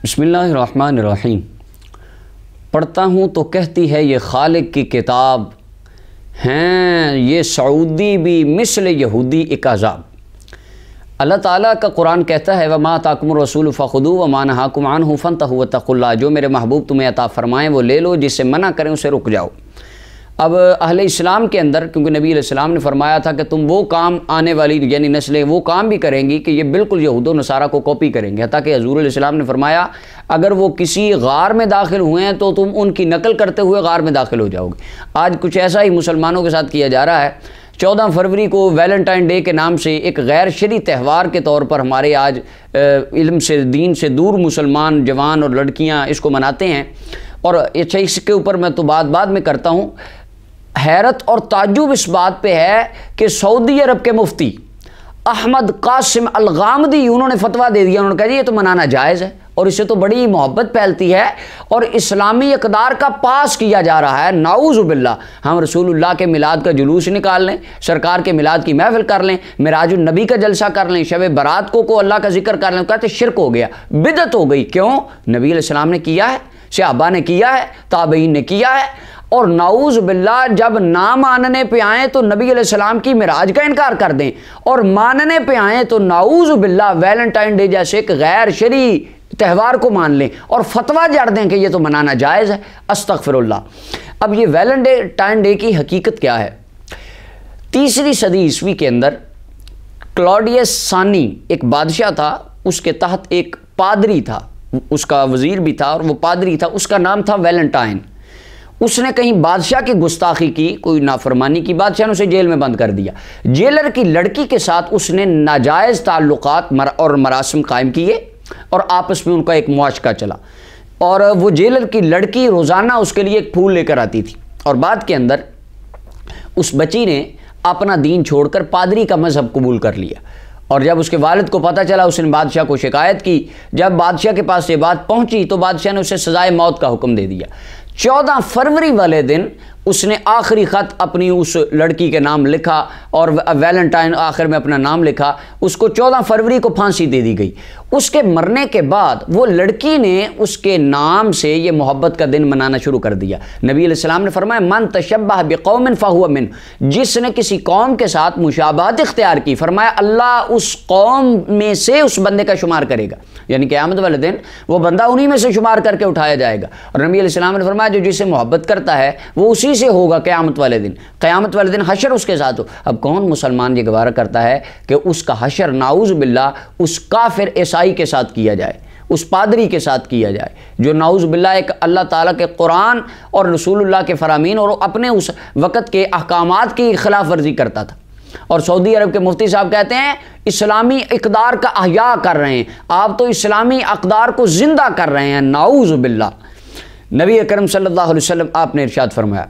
بسم اللہ الرحمن الرحیم۔ پڑھتا ہوں تو کہتی ہے یہ خالق کی کتاب، ہیں یہ سعودی بھی مثل یہودی ایک عذاب۔ اللہ تعالیٰ کا قرآن کہتا ہے وَمَا آتَاكُمُ الرَّسُولُ فَخُذُوهُ وَمَا نَهَاكُمْ عَنْهُ فَانْتَهُوا وَاتَّقُوا اللَّهَ، جو میرے محبوب تمہیں عطا فرمائیں وہ لے لو، جس سے منع کریں اسے رک جاؤ۔ اب اہل اسلام کے اندر کیونکہ نبی علیہ السلام نے فرمایا تھا کہ تم وہ کام آنے والی یعنی نسلیں وہ کام بھی کریں گی کہ یہ بالکل یہود و نصارہ کو کاپی کریں گے، حتیٰ کہ حضور علیہ السلام نے فرمایا اگر وہ کسی غار میں داخل ہوئے ہیں تو تم ان کی نقل کرتے ہوئے غار میں داخل ہو جاؤ گے۔ آج کچھ ایسا ہی مسلمانوں کے ساتھ کیا جا رہا ہے۔ 14 فروری کو ویلنٹائن ڈے کے نام سے ایک غیر شرعی تہوار کے طور پر ہمارے آج علم سے دین سے دور مسلمان جوان اور لڑکیاں اس کو مناتے ہیں، اور اچھا اس کے اوپر میں تو بعد میں کرتا ہوں۔ حیرت اور تعجب اس بات پہ ہے کہ سعودی عرب کے مفتی احمد قاسم الغامدی انہوں نے فتویٰ دے دیا، انہوں نے کہا جی یہ تو منانا جائز ہے، اور اس سے تو بڑی محبت پھیلتی ہے اور اسلامی اقدار کا پاس کیا جا رہا ہے۔ نعوذ باللہ، ہم رسول اللہ کے میلاد کا جلوس نکال لیں، سرکار کے میلاد کی محفل کر لیں، معراج النبی کا جلسہ کر لیں، شب برات کو اللہ کا ذکر کر لیں، کہتے شرک ہو گیا، بدعت ہو گئی۔ کیوں؟ نبی علیہ السلام نے کیا ہے، صحابہ نے کیا ہے، تابعین نے کیا ہے، اور نعوذ باللہ جب نہ ماننے پہ آئیں تو نبی علیہ السلام کی معراج کا انکار کر دیں، اور ماننے پہ آئیں تو نعوذ باللہ ویلنٹائن ڈے جیسے ایک غیر شرعی تہوار کو مان لیں اور فتویٰ جڑ دیں کہ یہ تو منانا جائز ہے۔ استغفر اللہ۔ اب یہ ویلنٹائن ڈے کی حقیقت کیا ہے؟ 3 صدی عیسوی کے اندر کلاڈیس ثانی ایک بادشاہ تھا، اس کے تحت ایک پادری تھا، اس کا وزیر بھی تھا اور وہ پادری تھا، اس کا نام تھا ویلنٹائن۔ اس نے کہیں بادشاہ کی گستاخی کی، کوئی نافرمانی کی، بادشاہ نے اسے جیل میں بند کر دیا۔ جیلر کی لڑکی کے ساتھ اس نے ناجائز تعلقات اور مراسم قائم کیے اور آپس میں ان کا ایک معاشقہ چلا، اور وہ جیلر کی لڑکی روزانہ اس کے لیے ایک پھول لے کر آتی تھی، اور بعد کے اندر اس بچی نے اپنا دین چھوڑ کر پادری کا مذہب قبول کر لیا، اور جب اس کے والد کو پتہ چلا اس نے بادشاہ کو شکایت کی۔ جب بادشاہ کے پاس یہ بات پہنچی تو بادشاہ نے اسے سزائے موت کا حکم دے دیا۔ 14 فروری والے دن اس نے آخری خط اپنی اس لڑکی کے نام لکھا اور ویلنٹائن آخر میں اپنا نام لکھا، اس کو 14 فروری کو پھانسی دے دی گئی۔ اس کے مرنے کے بعد وہ لڑکی نے اس کے نام سے یہ محبت کا دن منانا شروع کر دیا۔ نبی علیہ السلام نے فرمایا من تشبہ بقوم فہو من، جس نے کسی قوم کے ساتھ مشابہت اختیار کی، فرمایا اللہ اس قوم میں سے اس بندے کا شمار کرے گا، یعنی قیامت والے دن وہ بندہ انہی میں سے شمار کر کے اٹھایا جائے گا۔ اور نبی علیہ السلام نے فرمایا جو جس سے محبت کرتا ہے وہ اسی سے ہوگا قیامت والے دن، قیامت والے دن حشر اس کے ساتھ ہو۔ اب کون مسلمان یہ گوارہ کرتا ہے کہ اس کا حشر نعوذ باللہ اس کافر عیسائی کے ساتھ کیا جائے، اس پادری کے ساتھ کیا جائے جو نعوذ باللہ ایک اللہ تعالیٰ کے قرآن اور رسول اللہ کے فرامین اور اپنے اس وقت کے احکامات کی خلاف ورزی کرتا تھا۔ اور سعودی عرب کے مفتی صاحب کہتے ہیں اسلامی اقدار کا احیاء کر رہے ہیں آپ، تو اسلامی اقدار کو زندہ کر رہے ہیں، نعوذ باللہ۔ نبی اکرم صلی اللہ علیہ وسلم آپ نے ارشاد فرمایا،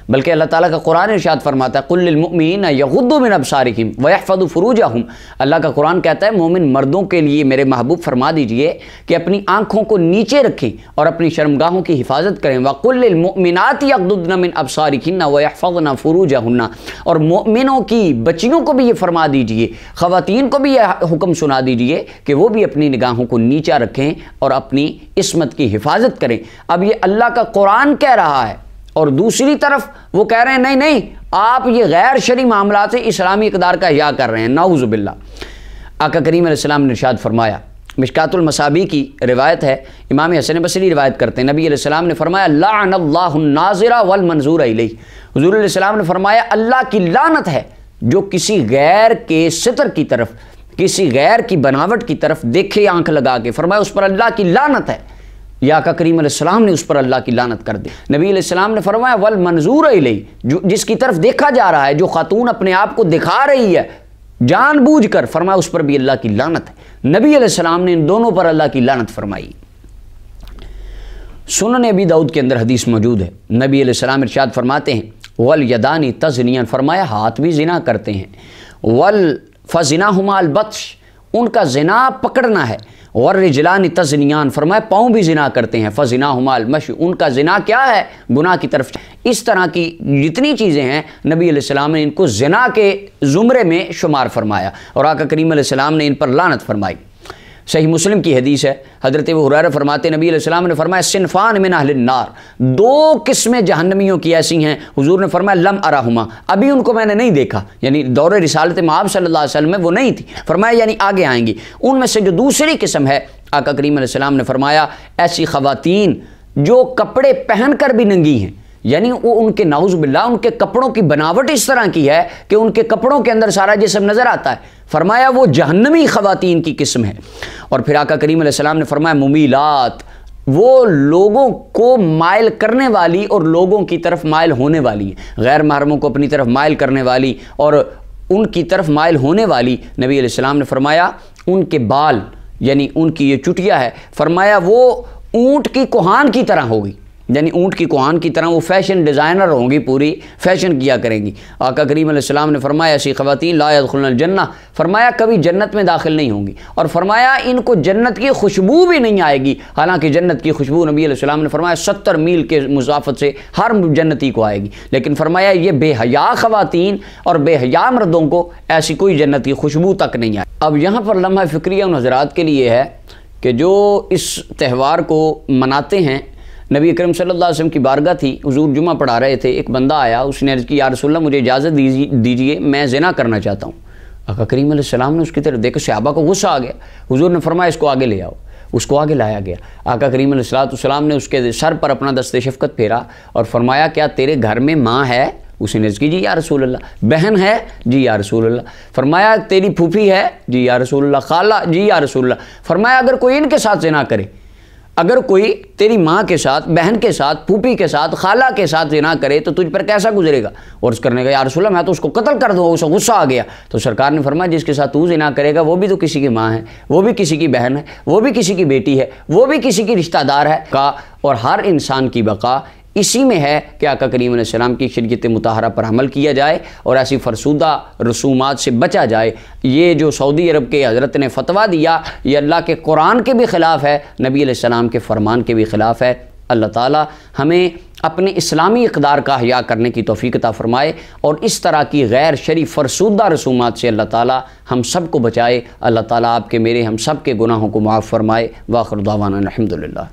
بلکہ اللہ تعالیٰ کا قرآن ارشاد فرماتا ہے قُلْ لِلْمُؤْمِنِينَ يَغُضُّوا مِنْ أَبْصَارِهِمْ وَيَحْفَظُوا فُرُوجَهُمْ۔ اللہ کا قرآن کہتا ہے مومن مردوں کے لیے میرے محبوب فرما دیجئے کہ اپنی آنکھوں کو نیچے رکھیں اور اپنی شرمگاہوں کی حفاظت کریں۔ وَقُلْ لِلْمُؤْمِنَاتِ يَغْضُضْنَ مِنْ أَبْصَارِهِنَّ وَيَحْفَظْنَ فُرُوجَهُنَّ، اور مومنوں کی بچیوں کو بھی یہ فرما دیجئے، خواتین کو بھی یہ حکم سنا دیجئے کہ وہ بھی اپنی نگاہوں کو نیچا رکھیں اور اپنی عصمت کی حفاظت کریں۔ اب یہ اللہ کا قرآن کہہ رہا ہے، اور دوسری طرف وہ کہہ رہے ہیں نہیں آپ یہ غیر شرعی معاملات سے اسلامی اقدار کا احیاء کر رہے ہیں، نعوذ باللہ۔ آقا کریم علیہ السلام نے ارشاد فرمایا، مشکات المصابیح کی روایت ہے، امام حسن بصری روایت کرتے ہیں، نبی علیہ السلام نے فرمایا لعن اللہ الناظر والمنظور الیہ۔ حضور علیہ السلام نے فرمایا اللہ کی لعنت ہے جو کسی غیر کے ستر کی طرف، کسی غیر کی بناوٹ کی طرف دیکھے آنکھ لگا کے، فرمایا اس پر اللہ کی لعنت ہے۔ یا آقا کریم علیہ السلام نے اس پر اللہ کی لعنت کر دی۔ نبی علیہ السلام نے فرمایا والمنظور الیہ، جس کی طرف دیکھا جا رہا ہے، جو خاتون اپنے آپ کو دکھا رہی ہے جان بوجھ کر، فرمایا اس پر بھی اللہ کی لعنت ہے۔ نبی علیہ السلام نے ان دونوں پر اللہ کی لعنت فرمائی۔ سنن ابی داؤد کے اندر حدیث موجود ہے، نبی علیہ السلام ارشاد فرماتے ہیں والیدان تزنیان، فرمایا ہاتھ بھی زنا کرتے ہیں، فزناہما البطش، ان کا زنا پکڑنا ہے، والرجلان تزنیان، فرمایا پاؤں بھی زنا کرتے ہیں، فزناہما المشی، ان کا زنا کیا ہے؟ گناہ کی طرف۔ اس طرح کی جتنی چیزیں ہیں نبی علیہ السلام نے ان کو زنا کے زمرے میں شمار فرمایا، اور آقا کریم علیہ السلام نے ان پر لعنت فرمائی۔ صحیح مسلم کی حدیث ہے، حضرت ابو ہریرہ فرماتے نبی علیہ السلام نے فرمایا صنفان من اہل النار، 2 قسمیں جہنمیوں کی ایسی ہیں، حضور نے فرمایا لم ارہما، ابھی ان کو میں نے نہیں دیکھا، یعنی دور رسالت مآب صلی اللہ علیہ وسلم میں وہ نہیں تھی، فرمایا یعنی آگے آئیں گی۔ ان میں سے جو دوسری قسم ہے، آقا کریم علیہ السلام نے فرمایا ایسی خواتین جو کپڑے پہن کر بھی ننگی ہیں، یعنی وہ ان کے نعوذ باللہ ان کے کپڑوں کی بناوٹ اس طرح کی ہے کہ ان کے کپڑوں کے اندر سارا جسم نظر آتا ہے، فرمایا وہ جہنمی خواتین کی قسم ہے۔ اور پھر آقا کریم علیہ السلام نے فرمایا ممیلات، وہ لوگوں کو مائل کرنے والی اور لوگوں کی طرف مائل ہونے والی ہے، غیر محرموں کو اپنی طرف مائل کرنے والی اور ان کی طرف مائل ہونے والی۔ نبی علیہ السلام نے فرمایا ان کے بال، یعنی ان کی یہ چٹیا ہے، فرمایا وہ اونٹ کی کوہان کی طرح ہوگی، یعنی اونٹ کی کوہان کی طرح وہ فیشن ڈیزائنر ہوں گی، پوری فیشن کیا کریں گی۔ آقا کریم علیہ السلام نے فرمایا ایسی خواتین لا يدخلن الجنہ، فرمایا کبھی جنت میں داخل نہیں ہوں گی، اور فرمایا ان کو جنت کی خوشبو بھی نہیں آئے گی، حالانکہ جنت کی خوشبو نبی علیہ السلام نے فرمایا 70 میل کے مسافت سے ہر جنتی کو آئے گی، لیکن فرمایا یہ بے حیا خواتین اور بے حیا مردوں کو ایسی کوئی جنت کی خوشبو تک نہیں آئے۔ اب یہاں پر لمحہ فکریہ ان حضرات کے لیے ہے کہ جو اس تہوار کو مناتے ہیں، نبی اکرم صلی اللہ علیہ وسلم کی بارگاہ تھی، حضور جمعہ پڑھا رہے تھے، ایک بندہ آیا، اس نے عرض کی یا رسول اللہ مجھے اجازت دیجئے میں زنا کرنا چاہتا ہوں۔ آقا کریم علیہ السلام نے اس کی طرف دیکھا، صحابہ کو غصہ آ گیا، حضور نے فرمایا اس کو آگے لے آؤ، اس کو آگے لایا گیا۔ آقا کریم علیہ السلام نے اس کے سر پر اپنا دست شفقت پھیرا اور فرمایا کیا تیرے گھر میں ماں ہے؟ اس نے عرض کی جی یا رسول اللہ۔ بہن ہے؟ جی یا رسول اللہ۔ فرمایا تیری پھوپھی ہے؟ جی یا رسول اللہ۔ خالہ؟ جی یا رسول اللہ۔ فرمایا اگر کوئی ان کے ساتھ زنا کرے، اگر کوئی تیری ماں کے ساتھ، بہن کے ساتھ، پھوپھی کے ساتھ، خالہ کے ساتھ زنا کرے تو تجھ پر کیسا گزرے گا؟ اور اس کرنے کا یا رسول اللہ میں تو اس کو قتل کر دوں، اسے غصہ آ گیا۔ تو سرکار نے فرمایا جس کے ساتھ تو زنا کرے گا وہ بھی تو کسی کی ماں ہے، وہ بھی کسی کی بہن ہے، وہ بھی کسی کی بیٹی ہے، وہ بھی کسی کی رشتہ دار ہے کا، اور ہر انسان کی بقا اسی میں ہے کہ آقا کریم علیہ السلام کی شریعت مطہرہ پر عمل کیا جائے اور ایسی فرسودہ رسومات سے بچا جائے۔ یہ جو سعودی عرب کے حضرت نے فتویٰ دیا یہ اللہ کے قرآن کے بھی خلاف ہے، نبی علیہ السلام کے فرمان کے بھی خلاف ہے۔ اللہ تعالی ہمیں اپنے اسلامی اقدار کا احیاء کرنے کی توفیق عطا فرمائے اور اس طرح کی غیر شرعی فرسودہ رسومات سے اللہ تعالی ہم سب کو بچائے۔ اللہ تعالی آپ کے میرے ہم سب کے گناہوں کو معاف فرمائے۔ وآخر دعوانا الحمدللہ۔